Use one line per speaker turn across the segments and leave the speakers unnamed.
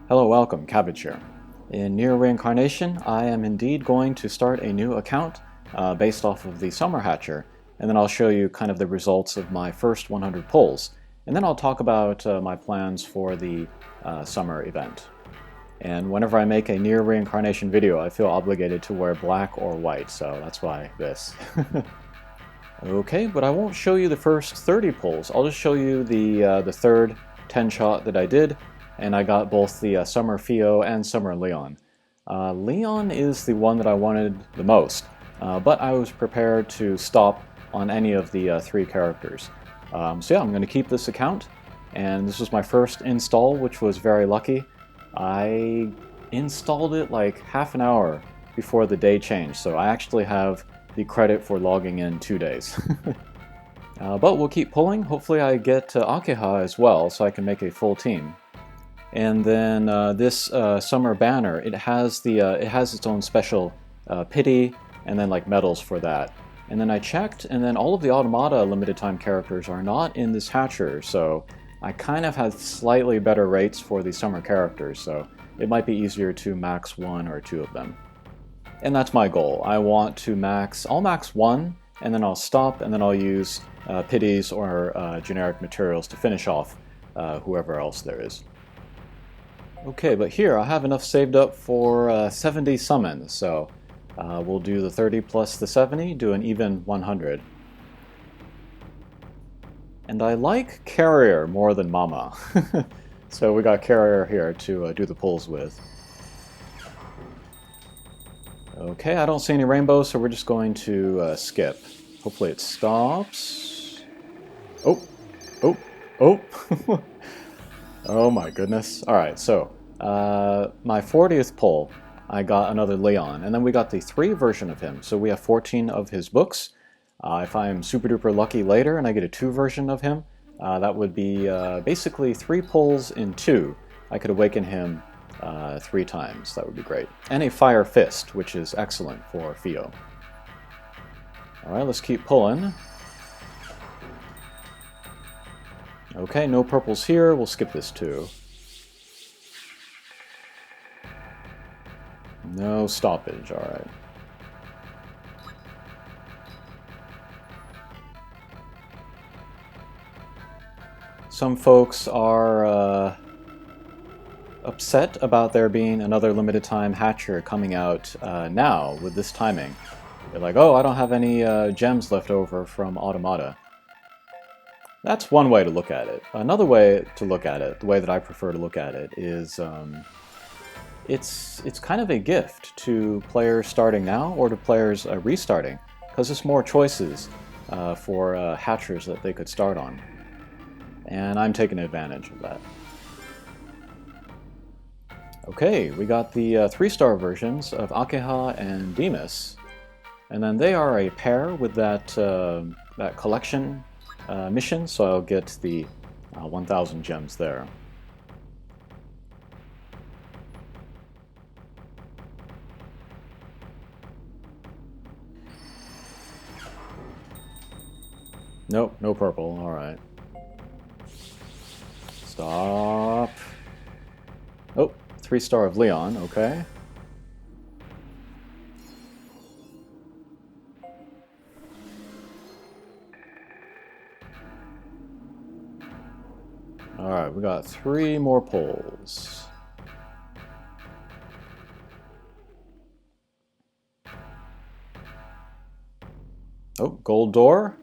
Hello, welcome, Cabbage here. In Nier Reincarnation, I am indeed going to start a new account based off of the Summer Hatcher, and then I'll show you kind of the results of my first 100 pulls, and then I'll talk about my plans for the summer event. And whenever I make a Nier Reincarnation video, I feel obligated to wear black or white, so that's why this. Okay, but I won't show you the first 30 pulls. I'll just show you the third 10 shot that I did, and I got both the Summer Fio and Summer Leon. Leon is the one that I wanted the most, but I was prepared to stop on any of the three characters. So yeah, I'm going to keep this account, and this was my first install, which was very lucky. I installed it like half an hour before the day changed, so I actually have the credit for logging in 2 days. But we'll keep pulling. Hopefully I get Akeha as well, so I can make a full team. And then this summer banner, it has its own special pity and then like medals for that. And then I checked, and then all of the Automata limited time characters are not in this hatcher, so I kind of had slightly better rates for the summer characters, so it might be easier to max 1 or 2 of them. And that's my goal. I want to I'll max 1, and then I'll stop, and then I'll use pities or generic materials to finish off whoever else there is. Okay, but here I have enough saved up for 70 summons, so we'll do the 30 plus the 70, do an even 100. And I like Carrier more than Mama, so we got Carrier here to do the pulls with. Okay, I don't see any rainbows, so we're just going to skip. Hopefully it stops. Oh, oh, oh! Oh my goodness. Alright, so my 40th pull, I got another Leon, and then we got the 3 version of him, so we have 14 of his books. If I am super duper lucky later and I get a 2 version of him, that would be basically 3 pulls in 2. I could awaken him 3 times, that would be great. And a Fire Fist, which is excellent for Fio. Alright, let's keep pulling. Okay, no purples here, we'll skip this too. No stoppage, alright. Some folks are upset about there being another limited time hatcher coming out now with this timing. They're like, oh, I don't have any gems left over from Automata. That's one way to look at it. Another way to look at it, the way that I prefer to look at it, is it's kind of a gift to players starting now or to players restarting, because it's more choices for hatchers that they could start on. And I'm taking advantage of that. Okay, we got the 3-star versions of Akeha and Demus, and then they are a pair with that collection mission, so I'll get the 1,000 gems there. Nope, no purple, alright. Stop. Oh, 3-star of Leon, okay. Alright, we got 3 more pulls. Oh, gold door?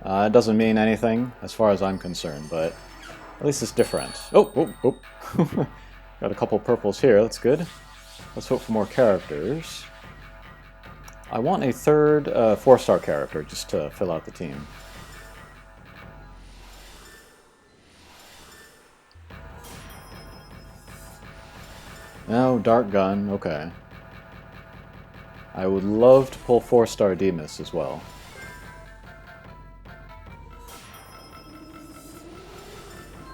It doesn't mean anything as far as I'm concerned, but at least it's different. Oh, oh, oh. Got a couple purples here, that's good. Let's hope for more characters. I want a third 4-star character just to fill out the team. No, Dark Gun, okay. I would love to pull 4-star Demus as well.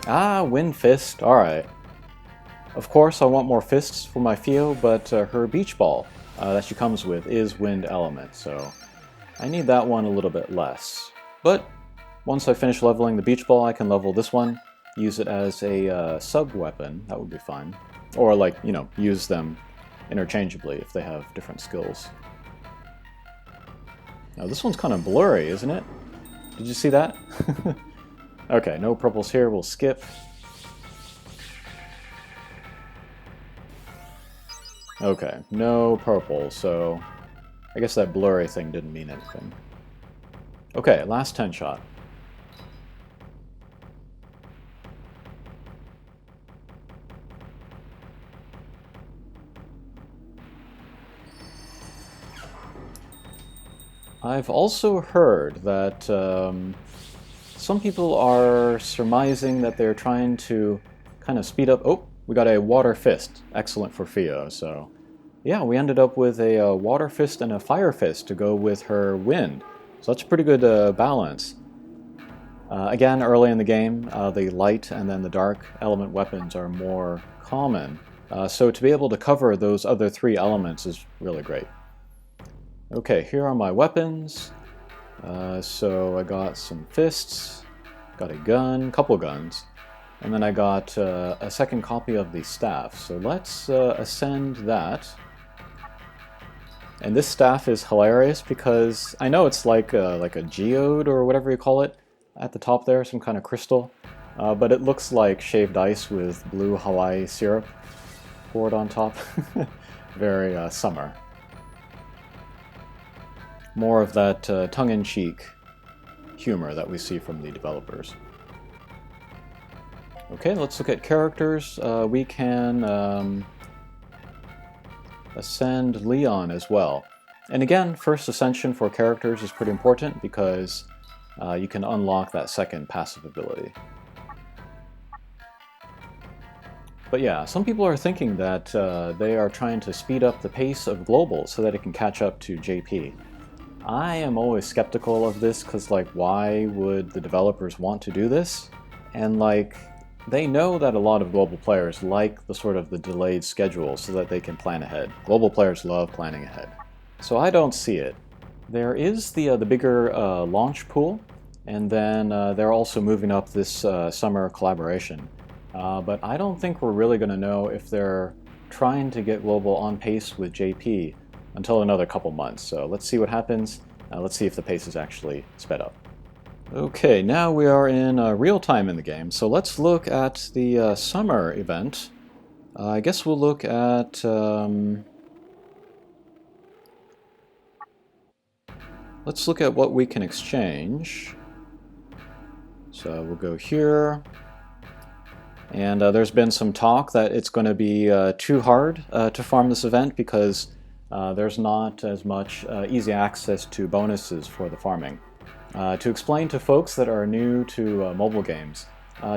Ah, Wind Fist, alright. Of course I want more fists for my Fio, but her Beach Ball that she comes with is Wind Element, so I need that one a little bit less. But once I finish leveling the Beach Ball, I can level this one, use it as a sub-weapon. That would be fine. Or, like, you know, use them interchangeably if they have different skills. Now, this one's kind of blurry, isn't it? Did you see that? Okay, no purples here. We'll skip. Okay, no purple, so I guess that blurry thing didn't mean anything. Okay, last 10 shot. I've also heard that some people are surmising that they're trying to kind of speed up... Oh, we got a water fist. Excellent for Fio, so... Yeah, we ended up with a water fist and a fire fist to go with her wind. So that's a pretty good balance. Again, early in the game, the light and then the dark element weapons are more common. So to be able to cover those other three elements is really great. Okay, here are my weapons. So I got some fists, got a gun, couple guns, and then I got a second copy of the staff. So let's ascend that. And this staff is hilarious because I know it's like a geode or whatever you call it at the top there, some kind of crystal, but it looks like shaved ice with blue Hawaii syrup poured on top. Very summer. More of that tongue-in-cheek humor that we see from the developers. Okay, let's look at characters. We can ascend Leon as well. And again, first ascension for characters is pretty important because you can unlock that second passive ability. But yeah, some people are thinking that they are trying to speed up the pace of Global so that it can catch up to JP. I am always skeptical of this because, like, why would the developers want to do this? And, like, they know that a lot of global players like the sort of the delayed schedule so that they can plan ahead. Global players love planning ahead. So I don't see it. There is the bigger launch pool, and then they're also moving up this summer collaboration. But I don't think we're really going to know if they're trying to get global on pace with JP until another couple months. So let's see what happens. Let's see if the pace is actually sped up. Okay, now we are in real time in the game. So let's look at the summer event. I guess we'll look at... let's look at what we can exchange. So we'll go here. And there's been some talk that it's going to be too hard to farm this event because there's not as much easy access to bonuses for the farming. To explain to folks that are new to mobile games,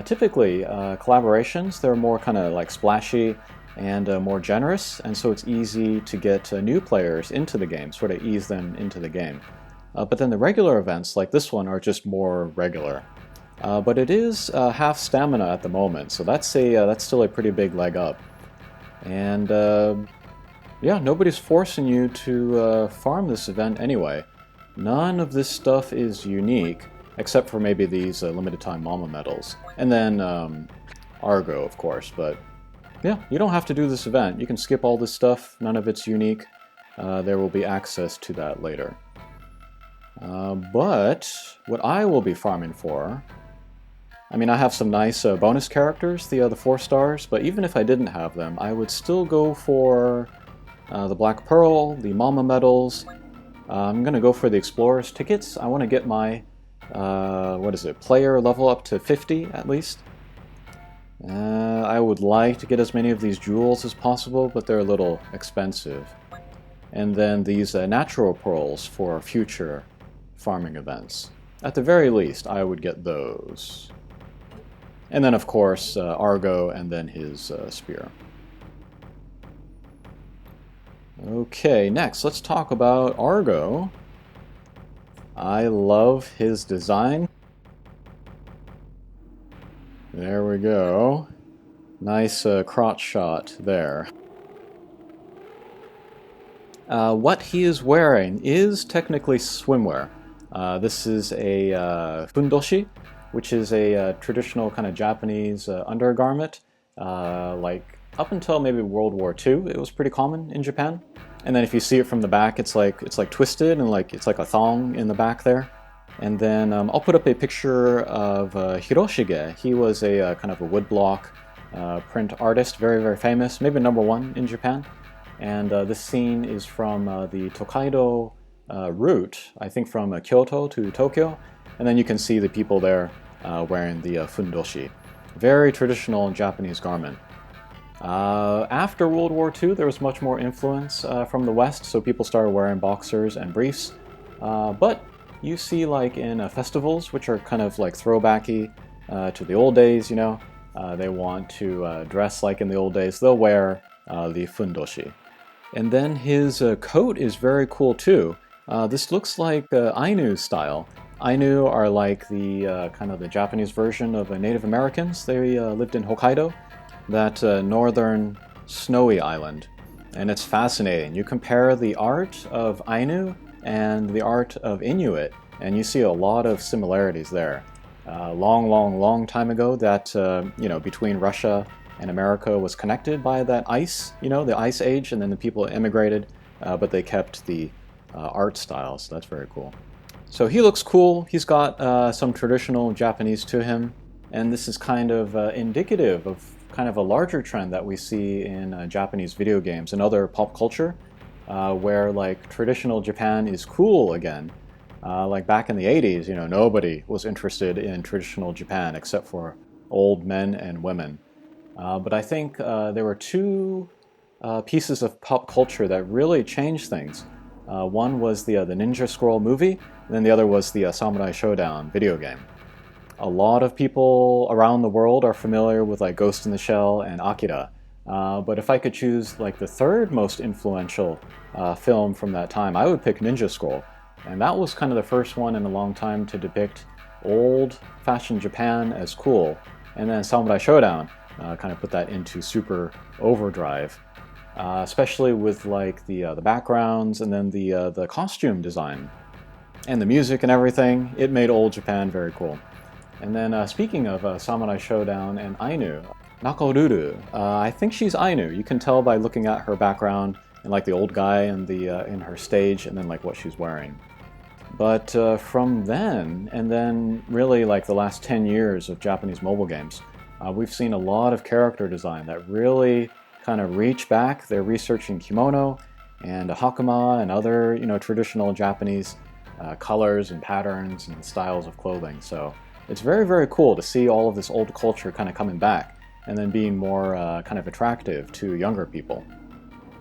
typically collaborations, they're more kind of like splashy and more generous, and so it's easy to get new players into the game, sort of ease them into the game. But then the regular events like this one are just more regular. But it is half stamina at the moment, so that's still a pretty big leg up. And yeah, nobody's forcing you to farm this event anyway. None of this stuff is unique, except for maybe these limited time Mama medals. And then Argo, of course, but yeah, you don't have to do this event. You can skip all this stuff, none of it's unique. There will be access to that later. But what I will be farming for... I mean, I have some nice bonus characters, the 4 stars, but even if I didn't have them, I would still go for the Black Pearl, the Mama medals. I'm going to go for the Explorer's tickets. I want to get my, player level up to 50 at least. I would like to get as many of these jewels as possible, but they're a little expensive. And then these natural pearls for future farming events. At the very least, I would get those. And then, of course, Argo and then his spear. Okay, next, let's talk about Argo. I love his design. There we go. Nice crotch shot there. What he is wearing is technically swimwear. This is a fundoshi, which is a traditional kind of Japanese undergarment. Like up until maybe World War II, it was pretty common in Japan. And then if you see it from the back, it's like twisted and it's like a thong in the back there. And then I'll put up a picture of Hiroshige. He was a kind of a woodblock print artist, very, very famous, maybe #1 in Japan. And this scene is from the Tokaido route, I think from Kyoto to Tokyo. And then you can see the people there wearing the fundoshi. Very traditional Japanese garment. After World War II, there was much more influence from the West, so people started wearing boxers and briefs. But you see, like in festivals, which are kind of like throwbacky to the old days, you know, they want to dress like in the old days, they'll wear the fundoshi. And then his coat is very cool too. This looks like Ainu style. Ainu are like the kind of the Japanese version of Native Americans. They lived in Hokkaido, that northern snowy island. And it's fascinating. You compare the art of Ainu and the art of Inuit, and you see a lot of similarities there. Long time ago, that you know, between Russia and America was connected by that ice, you know, the ice age, and then the people immigrated, but they kept the art style, so that's very cool. So he looks cool. He's got some traditional Japanese to him, and this is kind of indicative of kind of a larger trend that we see in Japanese video games and other pop culture, where like traditional Japan is cool again. Like back in the 80s, you know, nobody was interested in traditional Japan except for old men and women. But I think there were two pieces of pop culture that really changed things. One was the Ninja Scroll movie, and then the other was the Samurai Showdown video game. A lot of people around the world are familiar with like Ghost in the Shell and Akira. But if I could choose like the third most influential film from that time, I would pick Ninja Scroll. And that was kind of the first one in a long time to depict old-fashioned Japan as cool. And then Samurai Showdown kind of put that into super overdrive, especially with like the backgrounds and then the costume design and the music and everything. It made old Japan very cool. And then speaking of Samurai Showdown and Ainu, Nakoruru, I think she's Ainu. You can tell by looking at her background and like the old guy and in her stage, and then like what she's wearing. But from then, and then really like the last 10 years of Japanese mobile games, we've seen a lot of character design that really kind of reach back. They're researching kimono and hakama and other, you know, traditional Japanese colors and patterns and styles of clothing. So it's very, very cool to see all of this old culture kind of coming back and then being more kind of attractive to younger people.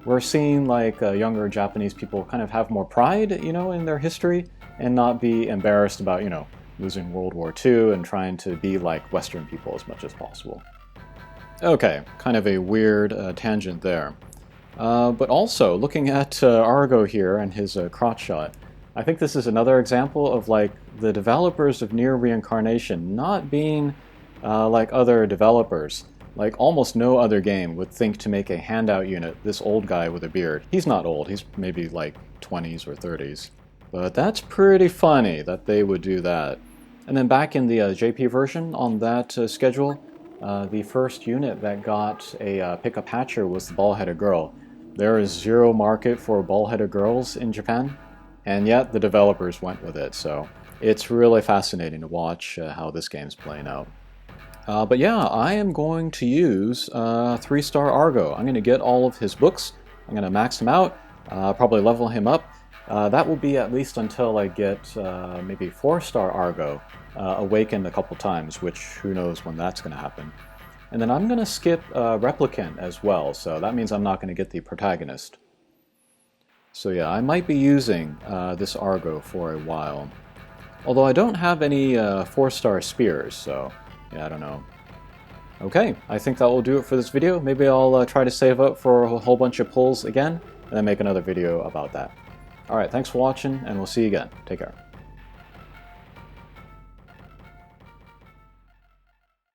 We're seeing like younger Japanese people kind of have more pride, you know, in their history and not be embarrassed about, you know, losing World War II and trying to be like Western people as much as possible. Okay, kind of a weird tangent there. But also, looking at Argo here and his crotch shot, I think this is another example of like the developers of Nier Reincarnation not being like other developers. Like almost no other game would think to make a handout unit this old guy with a beard. He's not old, he's maybe like 20s or 30s. But that's pretty funny that they would do that. And then back in the JP version on that schedule, the first unit that got a pickup hatcher was the ball-headed girl. There is zero market for ball-headed girls in Japan, and yet the developers went with it, so it's really fascinating to watch how this game's playing out. But yeah, I am going to use 3-star Argo. I'm going to get all of his books, I'm going to max him out, probably level him up. That will be at least until I get maybe 4-star Argo awakened a couple times, which who knows when that's going to happen. And then I'm going to skip Replicant as well, so that means I'm not going to get the protagonist. So yeah, I might be using this Argo for a while. Although I don't have any 4-star spears, so yeah, I don't know. Okay, I think that will do it for this video. Maybe I'll try to save up for a whole bunch of pulls again, and then make another video about that. Alright, thanks for watching, and we'll see you again. Take care.